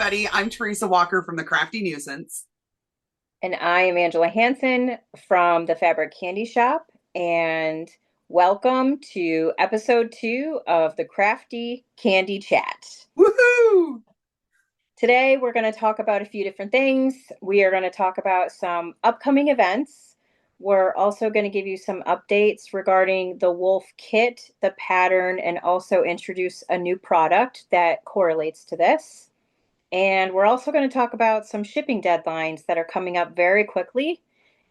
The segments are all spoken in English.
everybody. I'm Teresa Walker from the Crafty Nuisance. And I am Angela Hansen from the Fabric Candy Shoppe. And welcome to episode 2 of the Crafty Candy Chat. Woohoo! Today, we're going to talk about a few different things. We are going to talk about some upcoming events. We're also going to give you some updates regarding the wolf kit, the pattern, and also introduce a new product that correlates to this. And we're also going to talk about some shipping deadlines that are coming up very quickly.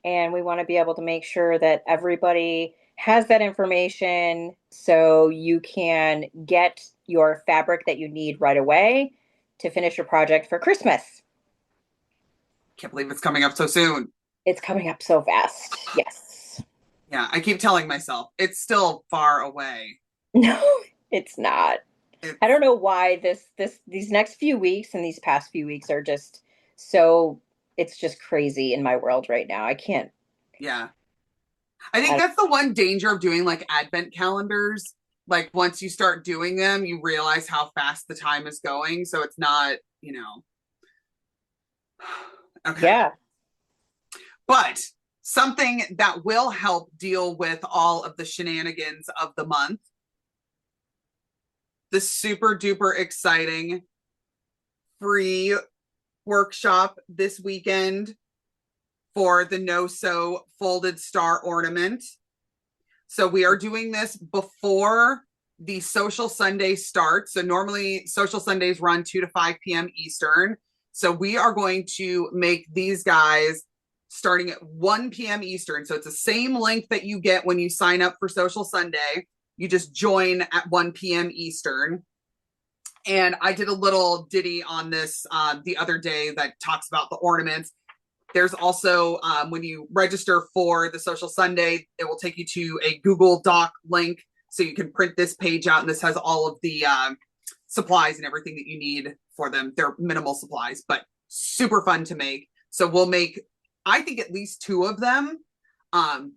And we want to be able to make sure that everybody has that information so you can get your fabric that you need right away to finish your project for Christmas. Can't believe it's coming up so soon. It's coming up so fast. Yes. Yeah, I keep telling myself it's still far away. No, it's not. It's, I don't know why these next few weeks and these past few weeks are just so it's just crazy in my world right now. I can't. yeah. I think I, that's the one danger of doing like advent calendars. Like once you start doing them, you realize how fast the time is going. So it's not, okay. yeah. But something that will help deal with all of the shenanigans of the month, the super duper exciting free workshop this weekend for the No Sew folded star ornament. So we are doing this before the Sewcial Sunday starts. So normally Sewcial Sundays run 2 to 5 p.m. Eastern. So we are going to make these guys starting at 1 p.m. Eastern. So it's the same link that you get when you sign up for Sewcial Sunday. You just join at 1 p.m. Eastern. And I did a little ditty on this the other day that talks about the ornaments. There's also, when you register for the Sewcial Sunday, it will take you to a Google Doc link. So you can print this page out, and this has all of the supplies and everything that you need for them. They're minimal supplies, but super fun to make. So we'll make, I think, at least 2 of them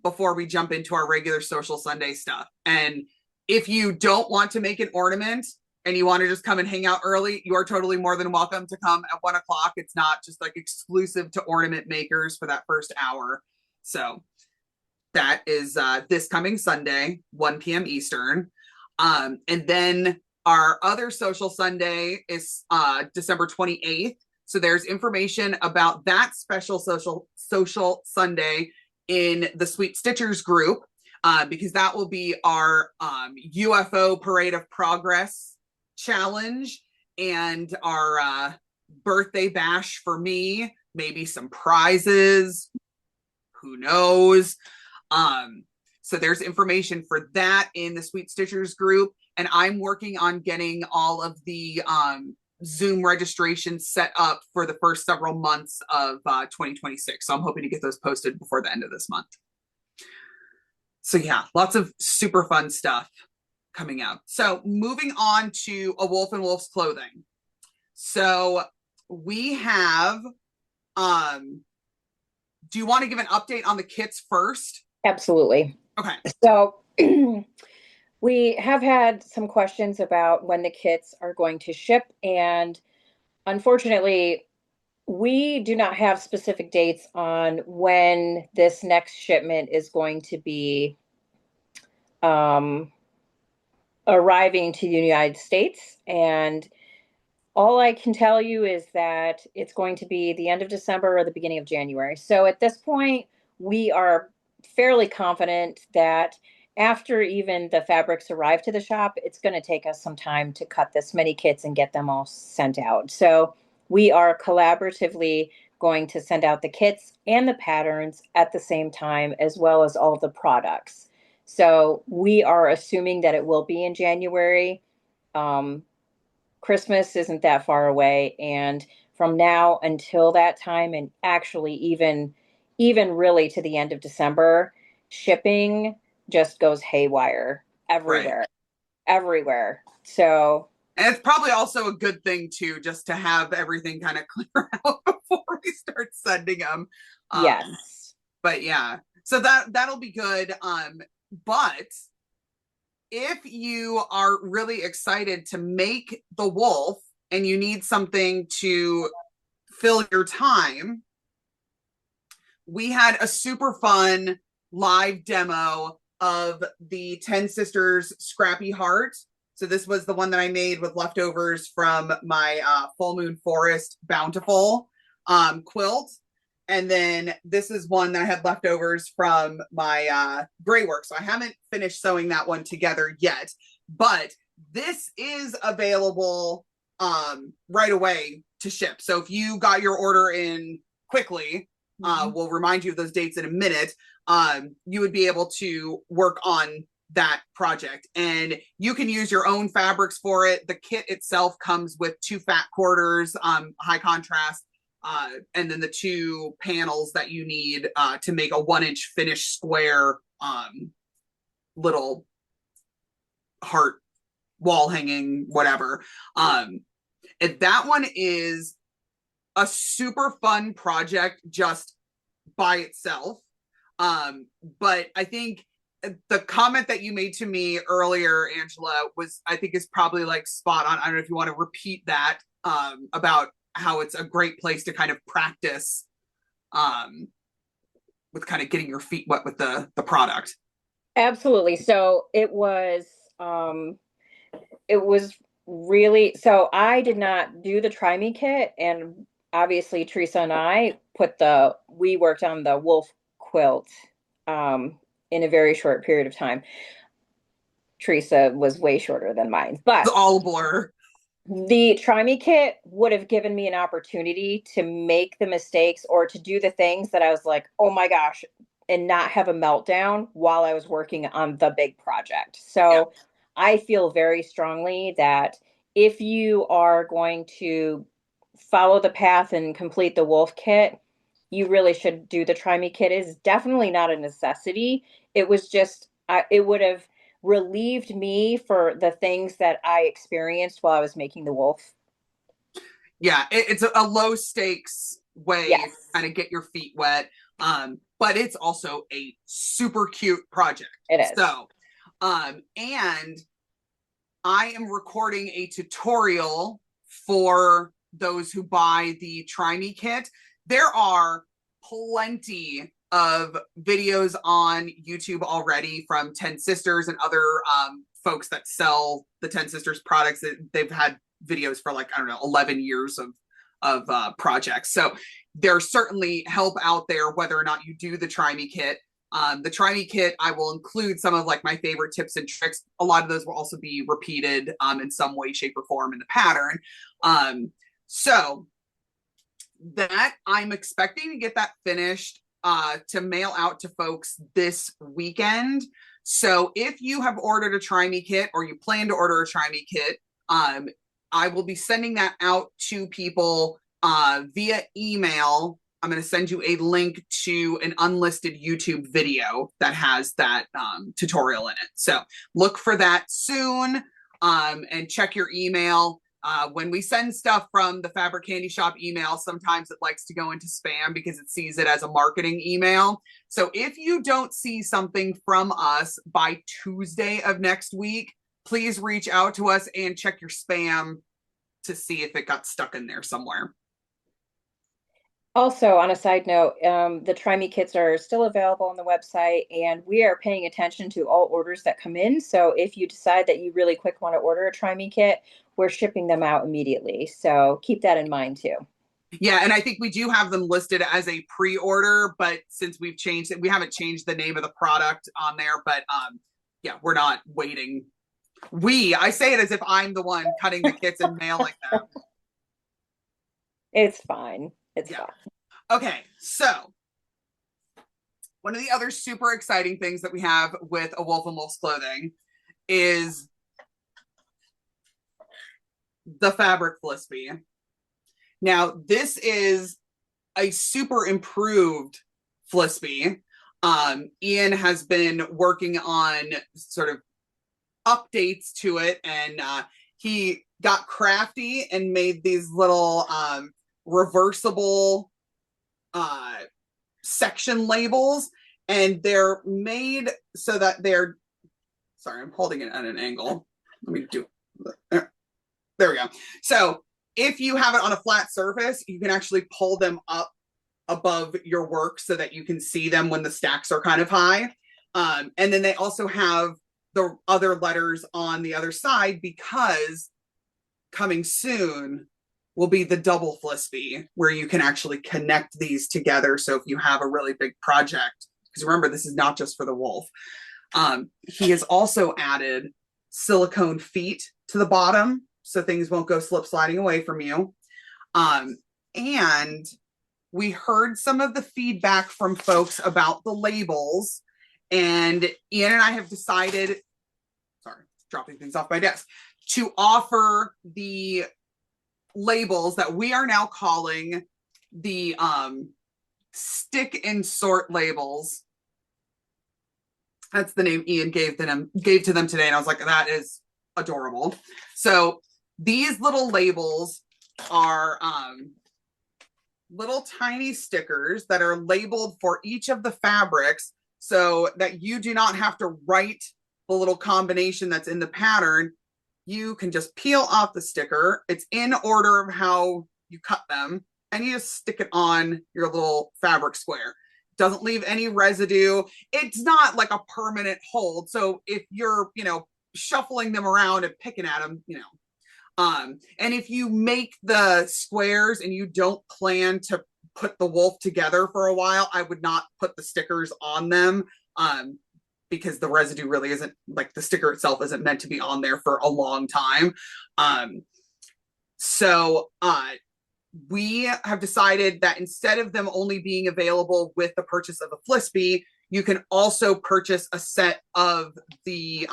before we jump into our regular Sewcial Sunday stuff. And if you don't want to make an ornament and you want to just come and hang out early, you are totally more than welcome to come at 1 o'clock. It's not just like exclusive to ornament makers for that first hour. So that is this coming Sunday, 1 p.m. Eastern. And then our other Sewcial Sunday is December 28th. So there's information about that special Sewcial Sunday in the Sweet Stitchers group, because that will be our UFO Parade of Progress challenge and our birthday bash for me, maybe some prizes, who knows. So there's information for that in the Sweet Stitchers group, and I'm working on getting all of the Zoom registration set up for the first several months of 2026. So I'm hoping to get those posted before the end of this month. So yeah, lots of super fun stuff coming out. So moving on to A Wolf in Wolf's Clothing. So we have, do you want to give an update on the kits first? Absolutely. Okay. So we have had some questions about when the kits are going to ship, and unfortunately, we do not have specific dates on when this next shipment is going to be arriving to the United States. And all I can tell you is that it's going to be the end of December or the beginning of January. So at this point, we are fairly confident that after even the fabrics arrive to the shop, it's going to take us some time to cut this many kits and get them all sent out. So we are collaboratively going to send out the kits and the patterns at the same time, as well as all the products. So we are assuming that it will be in January. Christmas isn't that far away, and from now until that time, and actually even really to the end of December, shipping just goes haywire Right. everywhere. So, And it's probably also a good thing too, just to have everything kind of clear out before we start sending them. yes. But yeah, so that'll be good. But if you are really excited to make the wolf, and you need something to fill your time, we had a super fun live demo of the TenSisters Scrappy Heart. So this was the one that I made with leftovers from my Full Moon Forest Bountiful quilt. And then this is one that I had leftovers from my gray work. So I haven't finished sewing that one together yet, but this is available right away to ship. So if you got your order in quickly, we'll remind you of those dates in a minute, you would be able to work on that project. And you can use your own fabrics for it. The kit itself comes with 2 fat quarters, high contrast, and then the 2 panels that you need to make a 1-inch finished square little heart wall hanging, whatever. And that one is a super fun project just by itself. But I think the comment that you made to me earlier, Angela, was, I think, is probably like spot on. I don't know if you want to repeat that about how it's a great place to kind of practice with kind of getting your feet wet with the product. Absolutely. So it was really, so I did not do the Try Me kit, and obviously Teresa and I we worked on the wolf quilt in a very short period of time. Teresa was way shorter than mine, but It's all a blur. The Try Me kit would have given me an opportunity to make the mistakes or to do the things that I was like, oh my gosh, and not have a meltdown while I was working on the big project. So yeah. I feel very strongly that if you are going to follow the path and complete the wolf kit, you really should do the Try Me kit. It is definitely not a necessity. It was just, it would have relieved me for the things that I experienced while I was making the wolf. Yeah, it's a low stakes way to kind of get your feet wet. But it's also a super cute project. It is. So, and I am recording a tutorial for those who buy the Try Me kit. There are plenty of videos on YouTube already from TenSisters and other folks that sell the TenSisters products. They've had videos for like, I don't know, 11 years of projects. So there's certainly help out there whether or not you do the Try Me kit. The Try Me kit, I will include some of like my favorite tips and tricks. A lot of those will also be repeated in some way, shape, or form in the pattern. So that I'm expecting to get that finished to mail out to folks this weekend. So if you have ordered a Try Me kit or you plan to order a Try Me kit, I will be sending that out to people via email. I'm going to send you a link to an unlisted YouTube video that has that tutorial in it. So look for that soon and check your email. When we send stuff from the Fabric Candy Shoppe email, sometimes it likes to go into spam because it sees it as a marketing email. So if you don't see something from us by Tuesday of next week, please reach out to us and check your spam to see if it got stuck in there somewhere. Also, on a side note, the Try Me kits are still available on the website, and we are paying attention to all orders that come in. So if you decide that you really quick want to order a Try Me kit, we're shipping them out immediately. So keep that in mind too. Yeah, and I think we do have them listed as a pre-order, but since we've changed it, we haven't changed the name of the product on there, but yeah, we're not waiting. I say it as if I'm the one cutting the kits and mailing them. It's fine. It's fine. Okay, so one of the other super exciting things that we have with A Wolf in Wolf's Clothing is the Fabric Flisbee. Now, this is a super improved Flisbee. Ian has been working on sort of updates to it, and he got crafty and made these little reversible section labels, and they're made so that they're, sorry, I'm holding it at an angle. Let me do, there we go. So if you have it on a flat surface, you can actually pull them up above your work so that you can see them when the stacks are kind of high. And then they also have the other letters on the other side, because coming soon will be the double Flisbee, where you can actually connect these together. So if you have a really big project, because remember, this is not just for the wolf. He has also added silicone feet to the bottom, so things won't go slip sliding away from you. And we heard some of the feedback from folks about the labels, and Ian and I have decided, sorry, dropping things off my desk, to offer the labels that we are now calling the stick and sort labels. That's the name Ian gave to them today, and I was like, that is adorable. So these little labels are little tiny stickers that are labeled for each of the fabrics, so that you do not have to write the little combination that's in the pattern. You can just peel off the sticker. It's in order of how you cut them, and you just stick it on your little fabric square. Doesn't leave any residue. It's not like a permanent hold. So if you're, shuffling them around and picking at them, and if you make the squares and you don't plan to put the wolf together for a while, I would not put the stickers on them, because the residue really isn't, like, the sticker itself isn't meant to be on there for a long time. So we have decided that instead of them only being available with the purchase of a Flisbee, you can also purchase a set of the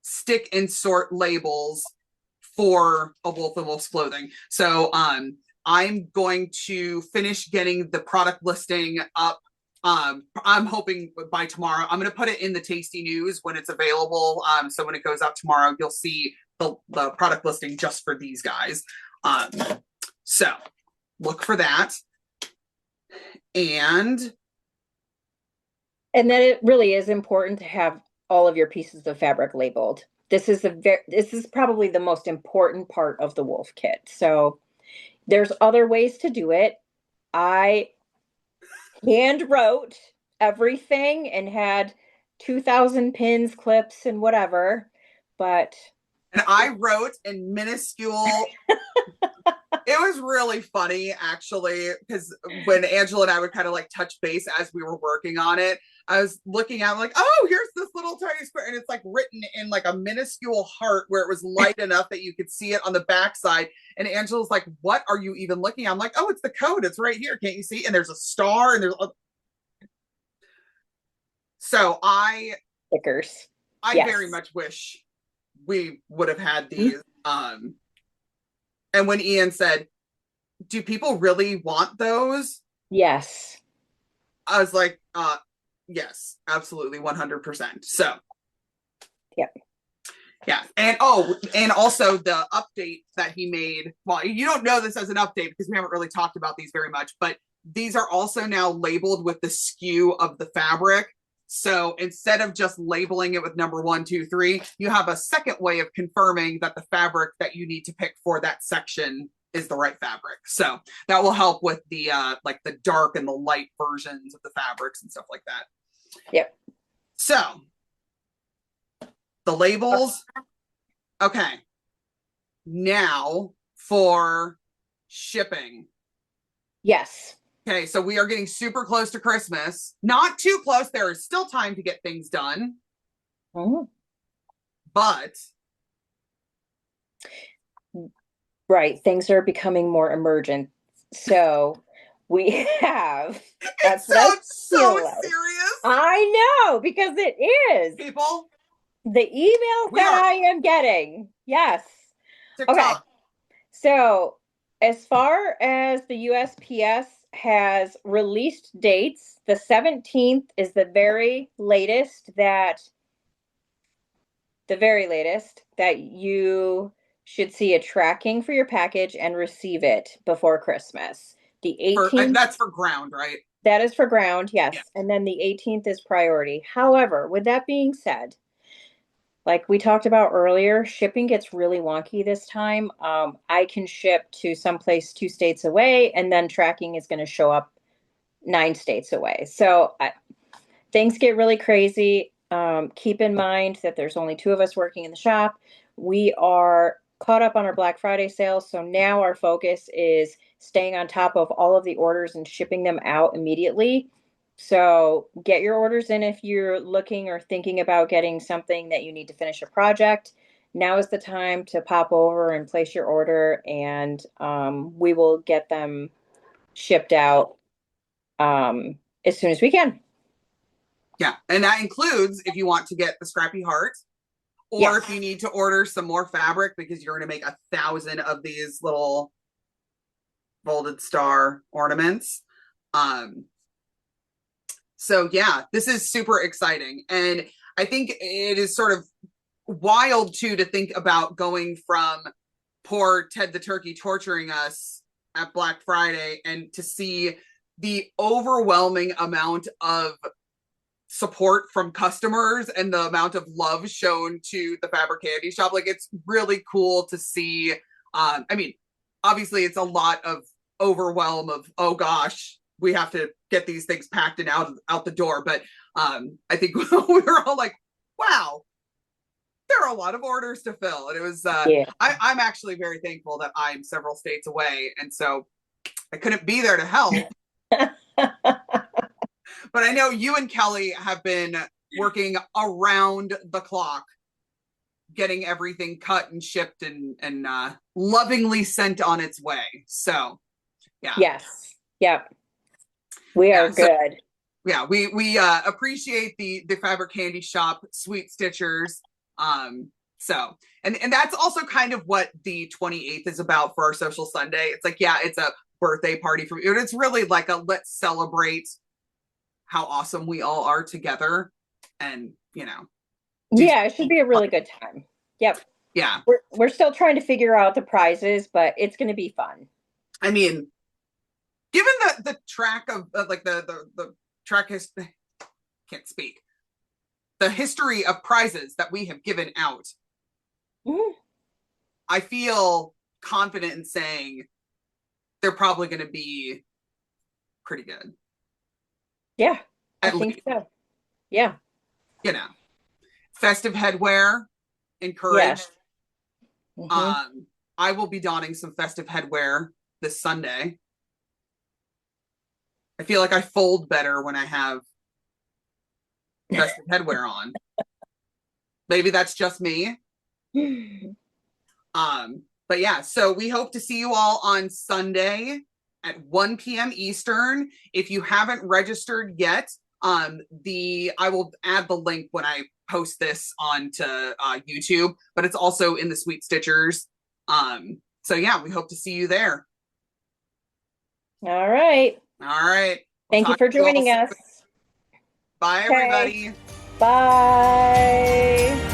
stick and sort labels for a wolf and wolf's clothing. So I'm going to finish getting the product listing up. I'm hoping by tomorrow. I'm going to put it in the Tasty News when it's available. So when it goes out tomorrow, you'll see the product listing just for these guys. So look for that. And then it really is important to have all of your pieces of fabric labeled. This is probably the most important part of the wolf kit. So there's other ways to do it. I hand wrote everything and had 2,000 pins, clips, and whatever, and I wrote in minuscule. It was really funny, actually, because when Angela and I would kind of like touch base as we were working on it, I was looking at like, oh, here's this little tiny square, and it's like written in like a minuscule heart where it was light enough that you could see it on the backside. And Angela's like, what are you even looking at? I'm like, oh, it's the code. It's right here. Can't you see? And there's a star, and there's so stickers. I very much wish we would have had these. And when Ian said, do people really want those? Yes. I was like, yes, absolutely, 100%. So, yeah. And also the update that he made. Well, you don't know this as an update because we haven't really talked about these very much, but these are also now labeled with the SKU of the fabric. So instead of just labeling it with number 1, 2, 3, you have a second way of confirming that the fabric that you need to pick for that section is the right fabric. So that will help with the like the dark and the light versions of the fabrics and stuff like that. Yep. So the labels. Okay. Now for shipping. Yes. Okay, so we are getting super close to Christmas. Not too close. There is still time to get things done. Oh. But right, things are becoming more emergent. So we have. It sounds so serious. I know, because it is. People, the emails that I am getting. Yes. TikTok. Okay. So as far as the USPS has released dates, the 17th is the very latest that you should see a tracking for your package and receive it before Christmas. The 18th, that's for ground, right? That is for ground, yes. Yeah. And then the 18th is priority. However, with that being said, like we talked about earlier, shipping gets really wonky this time. I can ship to someplace 2 states away, and then tracking is going to show up 9 states away. So things get really crazy. Keep in mind that there's only 2 of us working in the shop. We are caught up on our Black Friday sales, so now our focus is staying on top of all of the orders and shipping them out immediately. So get your orders in if you're looking or thinking about getting something that you need to finish a project. Now is the time to pop over and place your order, and we will get them shipped out as soon as we can. Yeah, and that includes if you want to get the Scrappy Heart, or Yes. if you need to order some more fabric because you're going to make 1,000 of these little folded star ornaments. So yeah, this is super exciting. And I think it is sort of wild too to think about going from poor Ted the Turkey torturing us at Black Friday and to see the overwhelming amount of support from customers and the amount of love shown to the Fabric Candy Shop. Like, it's really cool to see. I mean, obviously it's a lot of overwhelm of, oh gosh, we have to get these things packed and out the door. But I think we were all like, wow, there are a lot of orders to fill. And it was, Yeah. I'm actually very thankful that I'm several states away. And so I couldn't be there to help. But I know you and Kelly have been working around the clock, getting everything cut and shipped and lovingly sent on its way. So, yeah. Yes. Yep. We are good. Yeah, we appreciate the Fabric Candy Shop sweet stitchers. So, and that's also kind of what the 28th is about for our Sewcial Sunday. It's like, yeah, it's a birthday party for you. It's really like a let's celebrate how awesome we all are together, and Yeah, it should be a really good time. Yep. Yeah, we're still trying to figure out the prizes, but it's going to be fun. I mean, given the track of like the track history, can't speak, the history of prizes that we have given out, I feel confident in saying they're probably going to be pretty good. Yeah, I think so. Yeah. Festive headwear encouraged. Yes. I will be donning some festive headwear this Sunday. I feel like I fold better when I have festive headwear on. Maybe that's just me. But yeah, so we hope to see you all on Sunday at 1 p.m. Eastern. If you haven't registered yet, I will add the link when I post this onto YouTube, but it's also in the Sweet Stitchers. So yeah, we hope to see you there. All right. Thank you for joining us. Bye, everybody. Bye.